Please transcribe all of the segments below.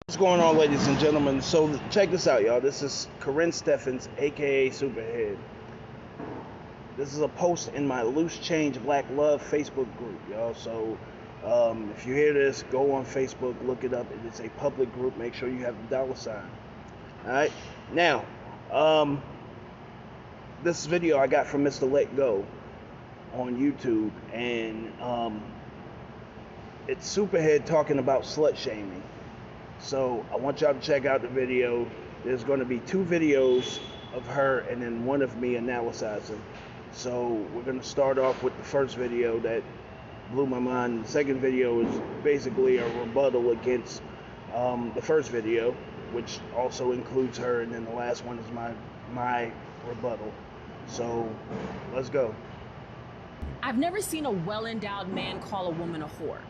What's going on, ladies and gentlemen? So check this out, y'all. This is Karrine Steffans, aka Superhead. This is a post in my Loose Change Black Love Facebook group, y'all. So if you hear this, go on Facebook, look it up. It is a public group. Make sure you have the $sign. All right. Now, this video I got from Mr. Let Go on YouTube, and it's Superhead talking about slut shaming. So I want y'all to check out the video. There's going to be 2 videos of her and then one of me analyzing. So we're going to start off with the first video that blew my mind. The second video is basically a rebuttal against the first video, which also includes her, and then the last one is my rebuttal. So let's go. I've never seen a well-endowed man call a woman a whore.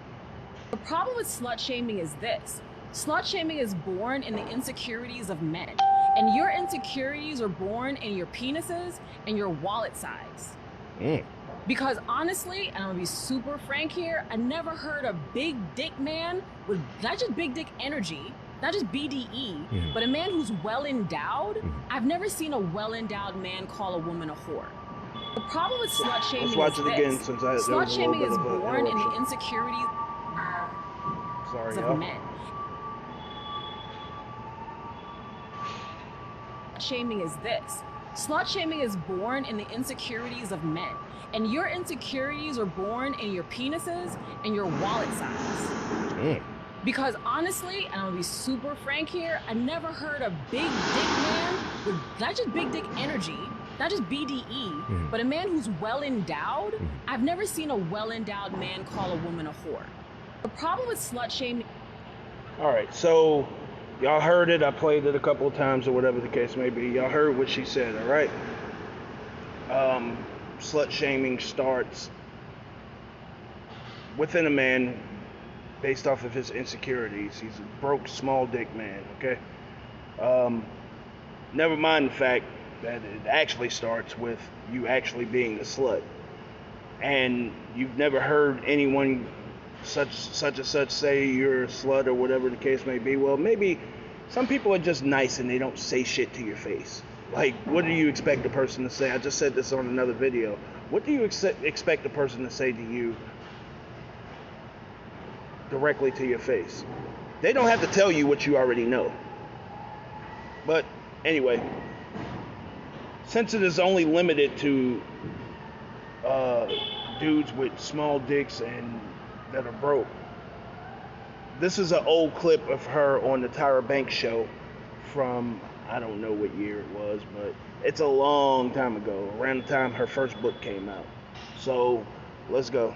The problem with slut shaming is this. Slut shaming is born in the insecurities of men, and your insecurities are born in your penises and your wallet size. Because honestly, and I'm gonna be super frank here, I never heard a big dick man with not just big dick energy, not just BDE, but a man who's well endowed. I've never seen a well endowed man call a woman a whore. The problem with slut shaming Let's watch is it again, since slut shaming is born in the interruption. insecurities of men. Shaming is this. Slut shaming is born in the insecurities of men, and your insecurities are born in your penises and your wallet size. Because honestly, and I'm gonna be super frank here, I never heard a big dick man with not just big dick energy, not just BDE, but a man who's well endowed. I've never seen a well endowed man call a woman a whore. The problem with slut shaming. All right, so y'all heard it. I played it a couple of times or whatever the case may be. Y'all heard what she said, all right? Slut shaming starts within a man based off of his insecurities. He's a broke, small dick man, okay? Never mind the fact that it actually starts with you actually being a slut. And you've never heard anyone such and such say you're a slut or whatever the case may be. Well, maybe some people are just nice and they don't say shit to your face. Like, what do you expect a person to say? I just said this on another video. What do you expect a person to say to you directly to your face? They don't have to tell you what you already know. But anyway, since it is only limited to dudes with small dicks and that are broke, this is an old clip of her on the Tyra Banks show from, I don't know what year it was, but it's a long time ago, around the time her first book came out. So let's go.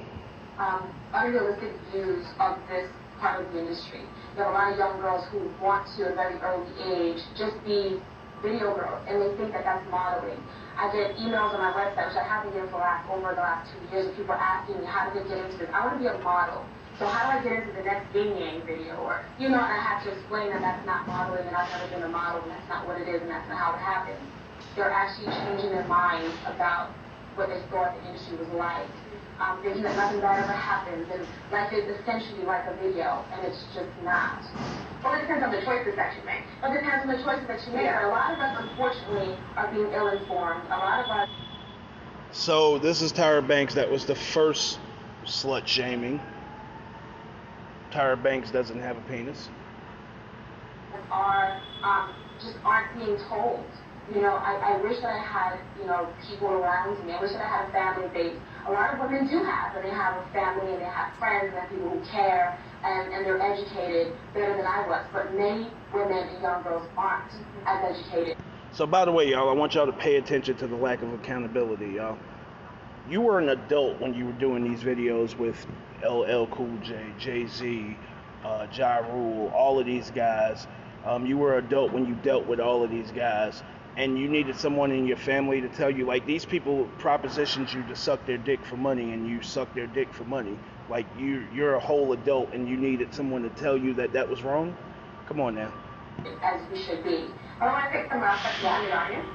Unrealistic views of this part of the industry. You have a lot of young girls who want to, at a very early age, just be video girls, and they think that that's modeling. I get emails on my website, which I haven't been for over the last 2 years, of people asking me, how did they get into this? I want to be a model. So how do I get into the next Yin Yang video? Or, and I have to explain that that's not modeling, and I've never been a model, and that's not what it is, and that's not how it happens. They're actually changing their minds about what they thought the industry was like. Thinking that nothing bad ever happens, and life is essentially like a video, and it's just not. Well, it depends on the choices that you make. It depends on the choices that you make. But a lot of us, unfortunately, are being ill-informed. A lot of us. So this is Tyra Banks. That was the first slut shaming. Tyra Banks doesn't have a penis. Just aren't being told. I wish that I had, people around me. I wish that I had a family base. A lot of women do have, and they have a family, and they have friends, and they have people who care, and they're educated better than I was. But many women and young girls aren't as educated. So by the way, y'all, I want y'all to pay attention to the lack of accountability, y'all. You were an adult when you were doing these videos with LL Cool J, Jay-Z, Ja Rule, all of these guys. You were an adult when you dealt with all of these guys. And you needed someone in your family to tell you, like, these people propositioned you to suck their dick for money, and you suck their dick for money. Like, you're a whole adult, and you needed someone to tell you that that was wrong? Come on now. As we should be. I want to take some questions from the audience.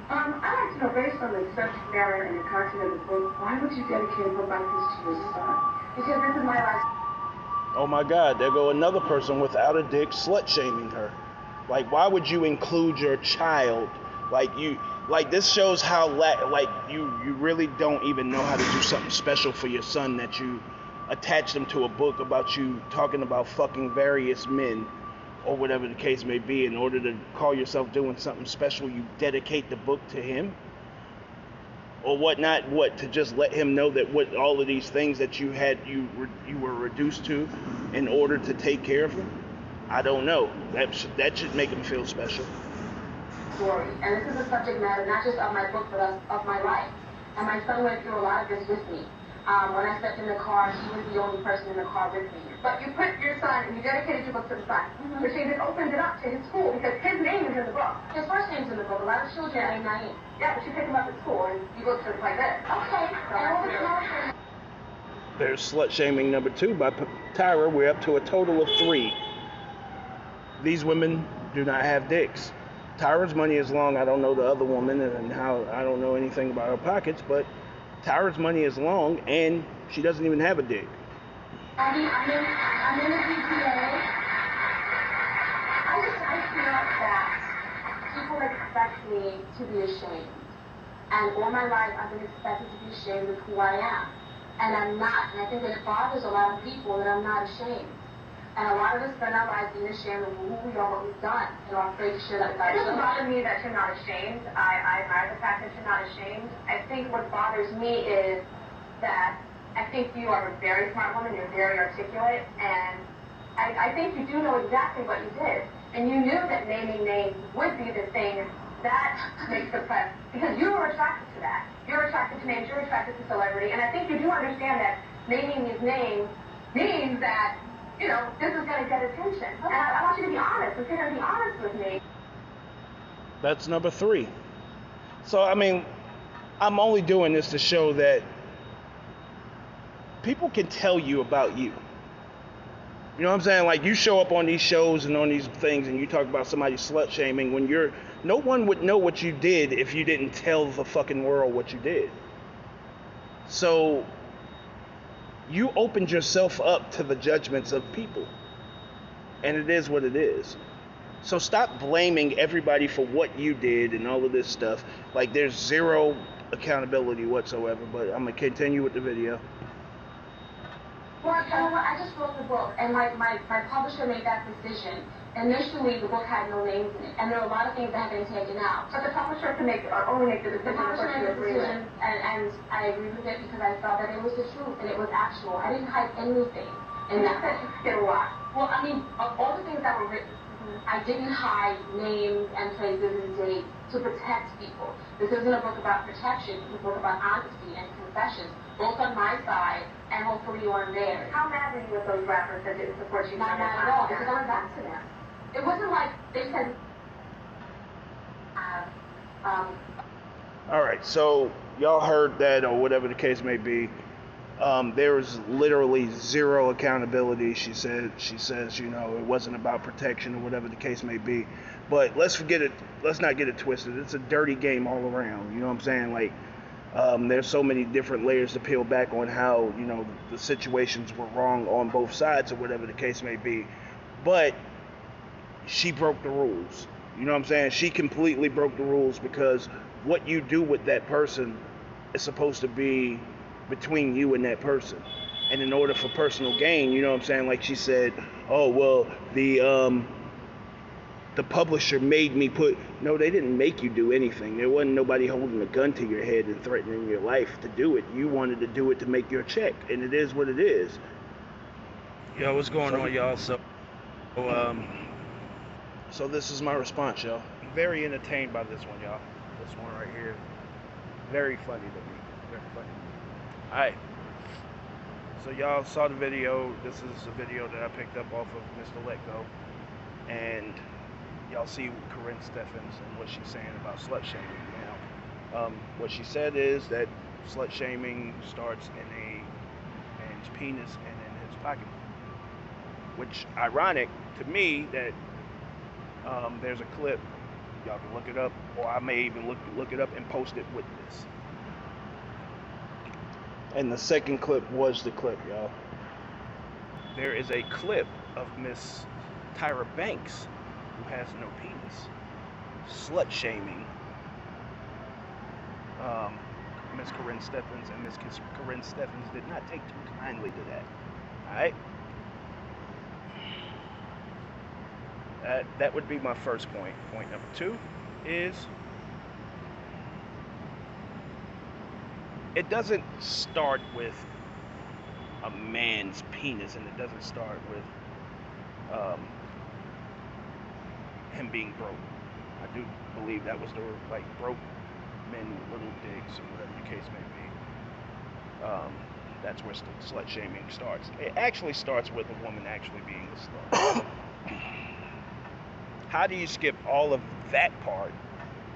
I'd like to know, based on the subject matter and the content of the book, why would you dedicate a book like this to your son? Because this is my life. Oh my God, there go another person without a dick slut shaming her. Like, why would you include your child? Like this shows how you really don't even know how to do something special for your son, that you attach them to a book about you talking about fucking various men or whatever the case may be. In order to call yourself doing something special, you dedicate the book to him or whatnot. What, to just let him know that what all of these things that you were reduced to in order to take care of him? I don't know. That should make him feel special. Story, and this is a subject matter not just of my book but of my life. And my son went through a lot of this with me. When I stepped in the car, he was the only person in the car with me. But you put your son, and you dedicated your book to the son, which means it opened it up to his school because his name is in the book. His first name's in the book. A lot of children name Naeem. Yeah, but you pick him up at school and you go to it like that. Okay. There's slut shaming number 2 by Tyra. We're up to a total of 3. These women do not have dicks. Tyra's money is long. I don't know the other woman and how, I don't know anything about her pockets, but Tyra's money is long and she doesn't even have a dick. I'm in a GPA. I feel that people expect me to be ashamed. And all my life I've been expected to be ashamed of who I am. And I'm not. And I think that it bothers a lot of people that I'm not ashamed. And a lot of us spend our lives being ashamed of who we are, what we've done, and are afraid to share that with others. It doesn't bother me that you're not ashamed. I admire the fact that you're not ashamed. I think what bothers me is that I think you are a very smart woman, you're very articulate, and I think you do know exactly what you did. And you knew that naming names would be the thing that makes the press, because you were attracted to that. You're attracted to names, you're attracted to celebrity, and I think you do understand that naming these names means that, you know, this is going to get attention. And I want you to be honest. If you're going to be honest with me. That's number 3. So, I mean, I'm only doing this to show that people can tell you about you. You know what I'm saying? Like, you show up on these shows and on these things and you talk about somebody slut shaming when no one would know what you did if you didn't tell the fucking world what you did. So you opened yourself up to the judgments of people. And it is what it is. So stop blaming everybody for what you did and all of this stuff. Like, there's zero accountability whatsoever. But I'm going to continue with the video. Well, you know what? I just wrote the book, and my publisher made that decision. Initially, the book had no names in it, and there are a lot of things that have been taken out. But the publisher can only make the decision. The publisher made the decision, and I agree with it because I felt that it was the truth and it was actual. I didn't hide anything in that. You said a lot. Well, I mean, of all the things that were written, I didn't hide names and places and dates to protect people. This isn't a book about protection. It's a book about honesty and confessions, both on my side and hopefully on theirs. How mad were you with those rappers that didn't support you? Not mad at all, because I went back to them. It wasn't like they said, All right, so y'all heard that, or whatever the case may be. There was literally zero accountability. She says, you know, it wasn't about protection or whatever the case may be. But let's not get it twisted. It's a dirty game all around. You know what I'm saying? Like, there's so many different layers to peel back on how, you know, the situations were wrong on both sides or whatever the case may be. But she broke the rules. You know what I'm saying? She completely broke the rules, because what you do with that person is supposed to be between you and that person. And in order for personal gain, you know what I'm saying? Like she said, oh, well, the publisher made me put... No, they didn't make you do anything. There wasn't nobody holding a gun to your head and threatening your life to do it. You wanted to do it to make your check, and it is what it is. Yo, what's going on, y'all? So this is my response, y'all. Very entertained by this one, y'all. This one right here. Very funny to me. Very funny. Alright. So y'all saw the video. This is a video that I picked up off of Mr. Let Go. And y'all see Karrine Steffans and what she's saying about slut shaming. Now, what she said is that slut shaming starts in a man's penis and in his pocket. Which, ironic to me, that there's a clip, y'all can look it up, or I may even look it up and post it with this. And the second clip was the clip, y'all. there is a clip of Miss Tyra Banks, who has no penis, slut shaming Miss Karrine Steffans, and Miss Karrine Steffans did not take too kindly to that. All right, that would be my first point. Point number two is it doesn't start with a man's penis, and it doesn't start with him being broke. I do believe that was the broke men with little dicks or whatever the case may be. That's where slut shaming starts. It actually starts with a woman actually being a slut. How do you skip all of that part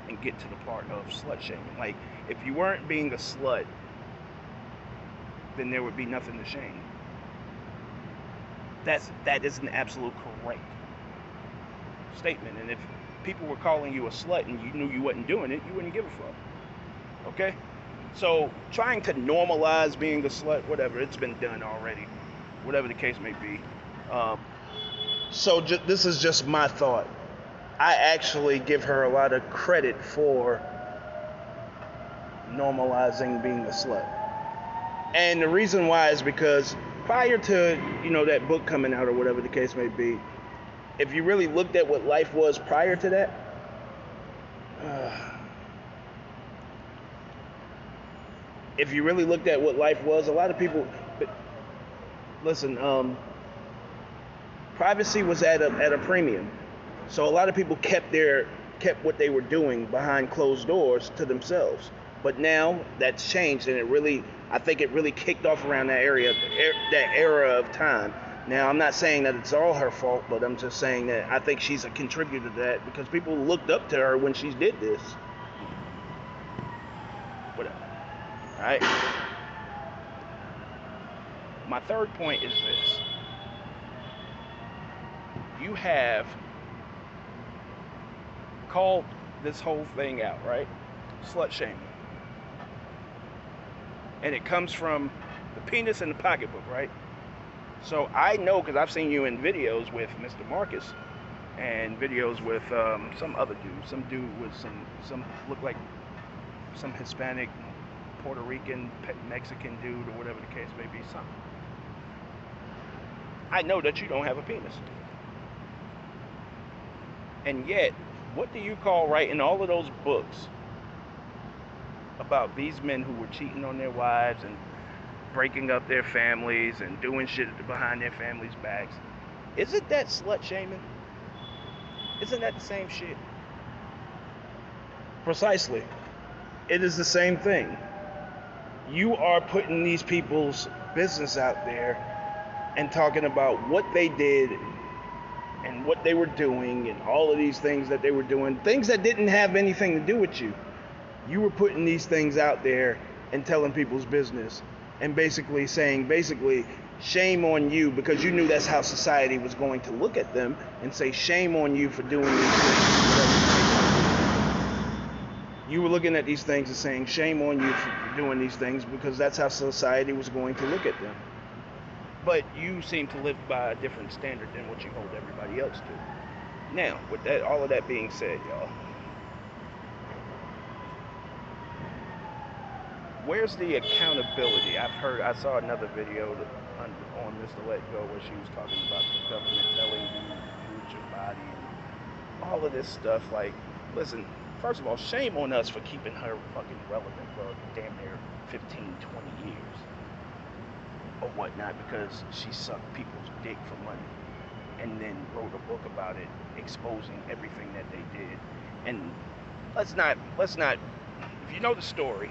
and get to the part of slut shaming? Like, if you weren't being a slut, then there would be nothing to shame. That is an absolute correct statement. And if people were calling you a slut and you knew you wasn't doing it, you wouldn't give a fuck. Okay? So trying to normalize being a slut, whatever, it's been done already. Whatever the case may be. So this is just my thought. I actually give her a lot of credit for normalizing being a slut. And the reason why is because prior to, that book coming out or whatever the case may be, if you really looked at what life was prior to that, if you really looked at what life was, a lot of people, listen, privacy was at a premium. So a lot of people kept what they were doing behind closed doors to themselves. But now that's changed, and I think it really kicked off around that era of time. Now, I'm not saying that it's all her fault, but I'm just saying that I think she's a contributor to that because people looked up to her when she did this. Whatever. All right. My third point is this. You have called this whole thing out, right? Slut shaming. And it comes from the penis in the pocketbook, right? So I know, because I've seen you in videos with Mr. Marcus and videos with some other dude. Some dude with some look like some Hispanic, Puerto Rican, Mexican dude, or whatever the case may be. Something. I know that you don't have a penis. And yet, what do you call writing all of those books about these men who were cheating on their wives and breaking up their families and doing shit behind their families' backs? Isn't that slut shaming? Isn't that the same shit? Precisely. It is the same thing. You are putting these people's business out there and talking about what they did and what they were doing and all of these things that they were doing, things that didn't have anything to do with you. You were putting these things out there and telling people's business and basically saying, shame on you, because you knew that's how society was going to look at them and say, shame on you for doing these things. You were looking at these things and saying, shame on you for doing these things, because that's how society was going to look at them. But you seem to live by a different standard than what you hold everybody else to. Now, with that, all of that being said, y'all, where's the accountability? I saw another video on Mr. Let Go where she was talking about the government telling you to use your body and all of this stuff. Like, listen, first of all, shame on us for keeping her fucking relevant for damn near 15, 20 years or whatnot, because she sucked people's dick for money and then wrote a book about it, exposing everything that they did. And let's not, if you know the story,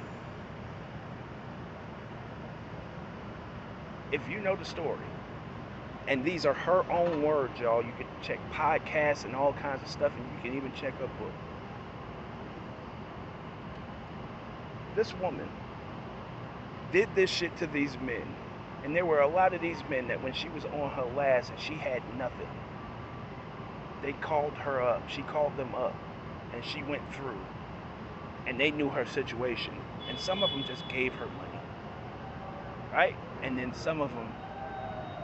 and these are her own words, y'all, you can check podcasts and all kinds of stuff, and you can even check her book. This woman did this shit to these men, and there were a lot of these men that when she was on her last and she had nothing, they called her up, she called them up, and she went through, and they knew her situation, and some of them just gave her money, right? And then some of them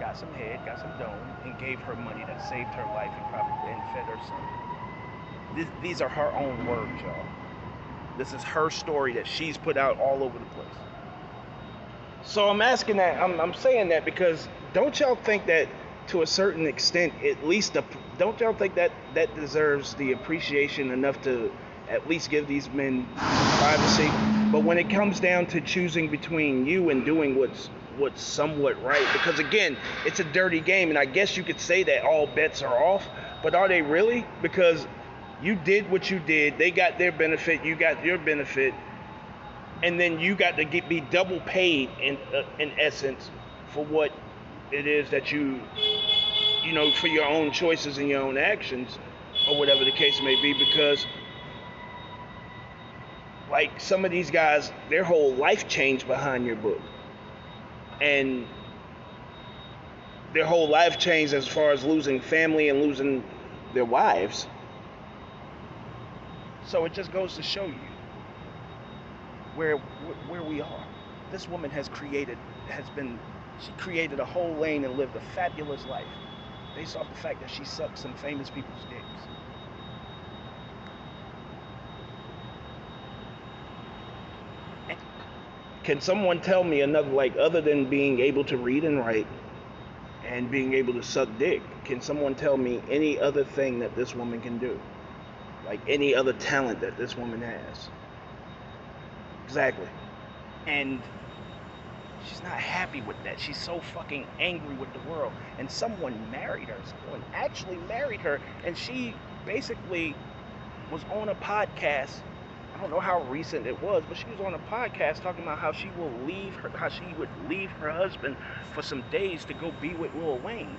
got some head, got some dome, and gave her money that saved her life and probably and fed her son. These are her own words, y'all. This is her story that she's put out all over the place. So I'm asking that, I'm saying that because don't y'all think that to a certain extent, at least, don't y'all think that that deserves the appreciation enough to at least give these men privacy? But when it comes down to choosing between you and doing what's somewhat right, because again, it's a dirty game, and I guess you could say that all bets are off, but are they really? Because you did what you did, they got their benefit, you got your benefit, and then you got to be double paid in essence for what it is that you know, for your own choices and your own actions, or whatever the case may be, because like some of these guys, their whole life changed behind your book, and their whole life changed as far as losing family and losing their wives. So it just goes to show you where we are. This woman she created a whole lane and lived a fabulous life based off the fact that she sucked some famous people's dicks. Can someone tell me another, like, other than being able to read and write and being able to suck dick, can someone tell me any other thing that this woman can do? Like any other talent that this woman has? Exactly. And she's not happy with that. She's so fucking angry with the world. And someone married her. Someone actually married her. And she basically was on a podcast. I don't know how recent it was, but she was on a podcast talking about how she would leave her husband for some days to go be with Lil Wayne.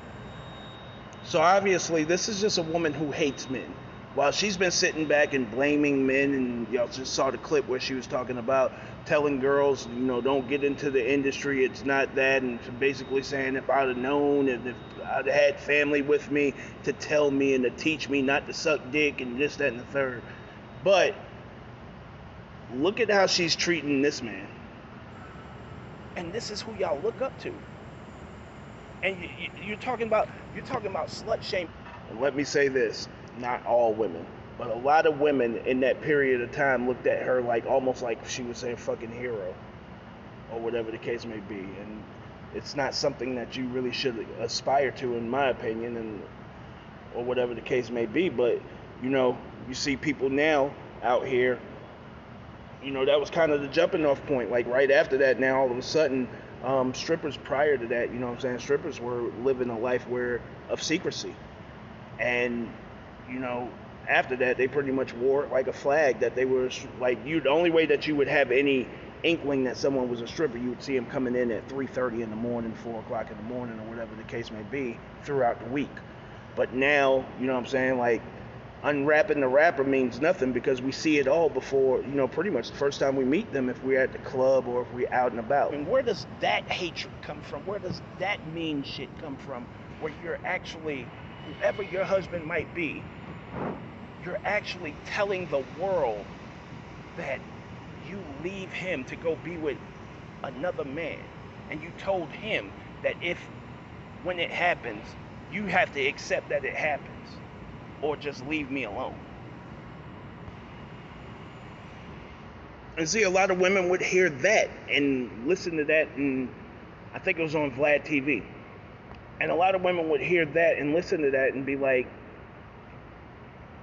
So obviously this is just a woman who hates men. While she's been sitting back and blaming men, and y'all just saw the clip where she was talking about telling girls, you know, don't get into the industry, it's not that, and basically saying if I'd have known and if I'd had family with me to tell me and to teach me not to suck dick and this, that, and the third. But look at how she's treating this man. And this is who y'all look up to. And you're talking about slut shame. And let me say this. Not all women, but a lot of women in that period of time looked at her like almost like she was a fucking hero, or whatever the case may be. And it's not something that you really should aspire to, in my opinion, and or whatever the case may be. But you know, you see people now out here. You know, that was kind of the jumping off point. Like right after that, now all of a sudden, strippers prior to that, you know what I'm saying, strippers were living a life of secrecy, and you know, after that, they pretty much wore it like a flag that they were like the only way that you would have any inkling that someone was a stripper, you would see them coming in at 3:30 in the morning, 4 o'clock in the morning, or whatever the case may be throughout the week. But now, you know what I'm saying, like unwrapping the rapper means nothing because we see it all before, you know, pretty much the first time we meet them if we're at the club or if we're out and about. And where does that hatred come from? Where does that mean shit come from? Where you're actually, whoever your husband might be, you're actually telling the world that you leave him to go be with another man. And you told him that when it happens, you have to accept that it happens or just leave me alone. And see, a lot of women would hear that and listen to that, and I think it was on Vlad TV. And a lot of women would hear that and listen to that and be like,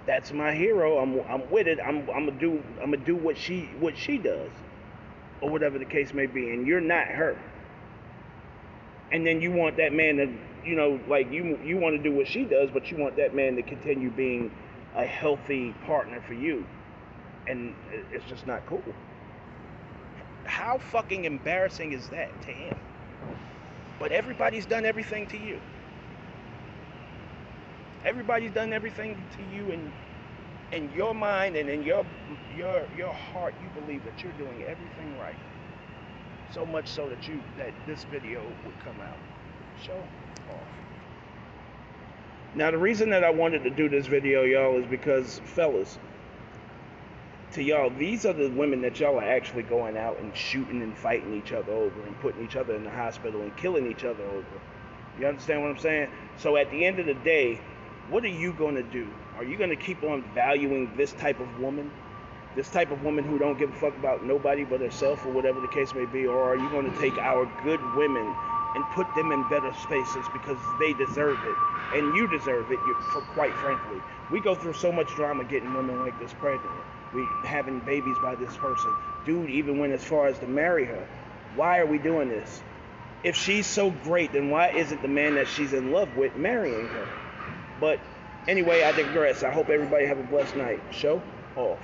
that's my hero. I'm with it. I'm gonna do what she does, or whatever the case may be. And you're not her. And then you want that man to, you know, like you want to do what she does, but you want that man to continue being a healthy partner for you. And it's just not cool. How fucking embarrassing is that to him? But everybody's done everything to you. Everybody's done everything to you, and in your mind and in your heart, you believe that you're doing everything right. So much so that this video would come out. Show off. Now the reason that I wanted to do this video, y'all, is because, fellas, to y'all, these are the women that y'all are actually going out and shooting and fighting each other over and putting each other in the hospital and killing each other over. You understand what I'm saying? So at the end of the day, what are you going to do? Are you going to keep on valuing this type of woman? This type of woman who don't give a fuck about nobody but herself or whatever the case may be? Or are you going to take our good women and put them in better spaces because they deserve it? And you deserve it, for quite frankly. We go through so much drama getting women like this pregnant. We having babies by this person. Dude even went as far as to marry her. Why are we doing this? If she's so great, then why isn't the man that she's in love with marrying her? But anyway, I digress. I hope everybody have a blessed night. Show off.